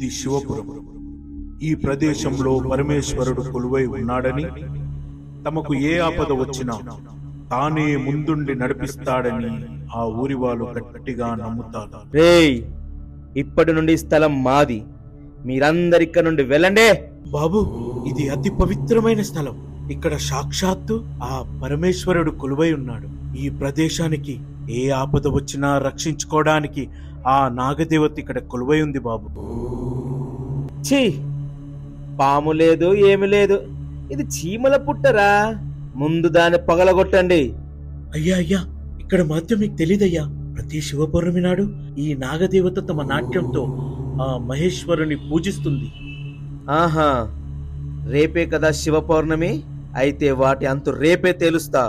ఇది శివపురం. ఈ ప్రదేశంలో పరమేశ్వరుడు కొలువై ఉన్నాడని, తమకు ఏ ఆపద వచ్చినా తానే ముందుండి నడిపిస్తాడని ఆ ఊరి వాళ్ళు గట్టిగా నమ్ముతారు. రేయ్, ఇప్పటి నుండి స్థలం మాది. మీరందరిక్క నుండి వెళ్ళండే. బాబు, ఇది అతి పవిత్రమైన స్థలం. ఇక్కడ సాక్షాత్తు ఆ పరమేశ్వరుడు కొలువై ఉన్నాడు. ఈ ప్రదేశానికి ఏ ఆపద వచ్చినా రక్షించుకోవడానికి ఆ నాగదేవత ఇక్కడ కొలువై ఉంది బాబు. ఛీ, పాము లేదు, ఏమి లేదు. ఇది చీమల పుట్టరా. ముందు దాన్ని పగలగొట్టండి. అయ్యా అయ్యా, ఇక్కడ మాత్రం మీకు తెలీదయ్యా, ప్రతి శివ పౌర్ణమి నాడు ఈ నాగదేవత తమ నాట్యంతో ఆ మహేశ్వరుని పూజిస్తుంది. ఆహా, రేపే కదా శివ పౌర్ణమి. అయితే వాటి అంతు రేపే తేలుస్తా.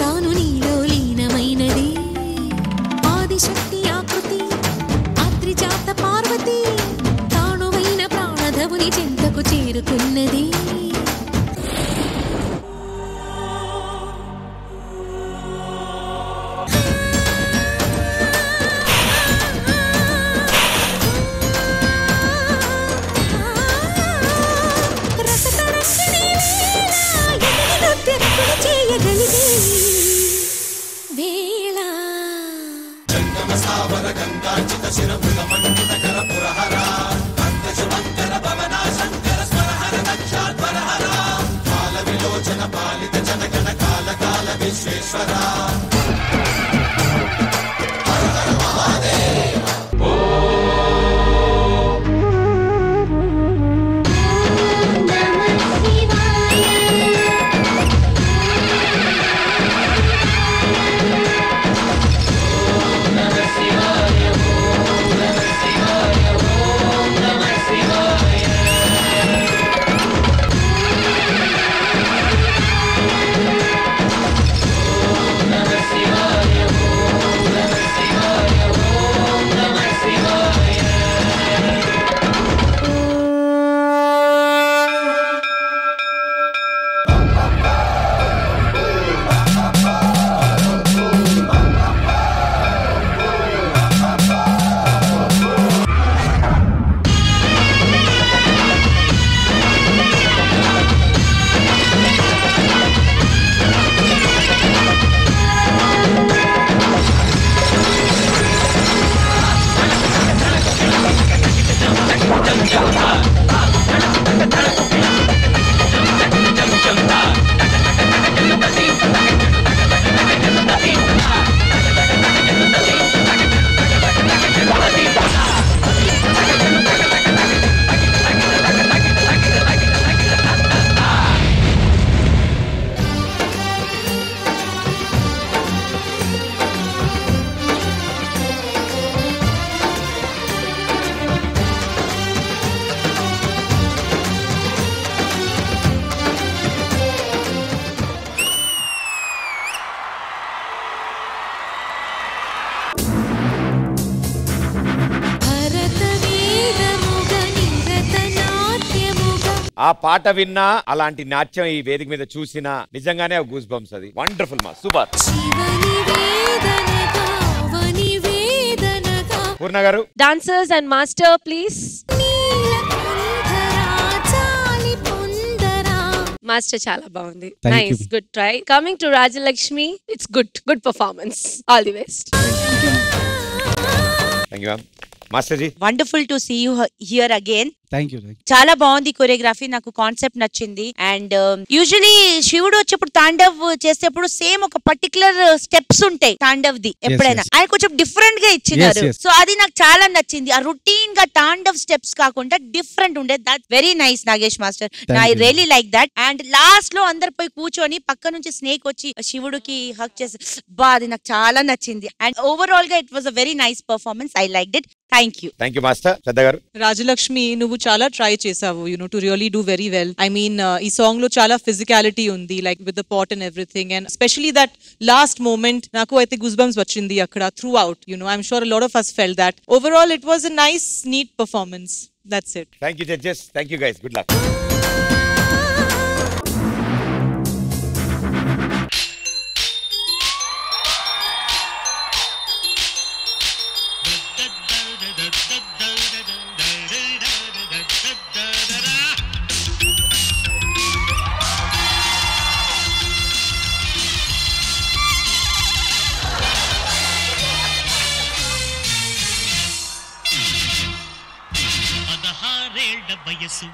తాను నీలో లీనమైనది ఆదిశక్తి ఆకృతి అత్రిజాత పార్వతి తానువైన ప్రాణధవుని చెంతకు చేరుకున్నది. ఆ పాట విన్నా, అలాంటి నాట్యం ఈ వేదిక మీద చూసినా నిజంగానే గూస్ బంప్స్. అది వండర్ఫుల్ మా, సూపర్. పూర్ణ గారు, dancers and master please. Master చాలా బాగుంది. Nice, good try. Coming to Rajalakshmi, it's good performance. All the best. Thank you ma'am. Master ji, wonderful to see you here again. Thank you. చాలా బాగుంది choreography, నాకు concept నచ్చింది. And usually శివుడు వచ్చేప్పుడు తాండవ్ చేసేప్పుడు same ఒక పర్టికులర్ స్టెప్స్ ఉంటాయి తాండవ్ ది. ఎప్పుడైనా ఆయన కొంచెం డిఫరెంట్ గా ఇచ్చినారు. సో అది నాకు చాలా నచ్చింది. ఆ రొటీన్ గా తాండవ్ స్టెప్స్ కాకుండా డిఫరెంట్ ఉండే. That very nice Nagesh master. I really like that. And last లో అందరు పోయి కూర్చొని పక్క నుంచి స్నేక్ వచ్చి శివుడికి హక్ చేసి బా, అది నాకు చాలా నచ్చింది. అండ్ ఓవరాల్ గా it was a very nice performance. I liked it. Thank you. Thank you master. Shraddha garu, Rajalakshmi నువ్వు చాలా ట్రై చేసావు, to really do very well. I mean ఈ సాంగ్ లో చాలా ఫిజికాలిటీ ఉంది, like with the part and everything. And especially that last moment నాకు అయితే goose bumps వచ్చింది అక్కడ throughout. I'm sure a lot of us felt that. Overall it was a nice, neat performance. That's it. Thank you judges. Thank you guys. Good luck. వయసు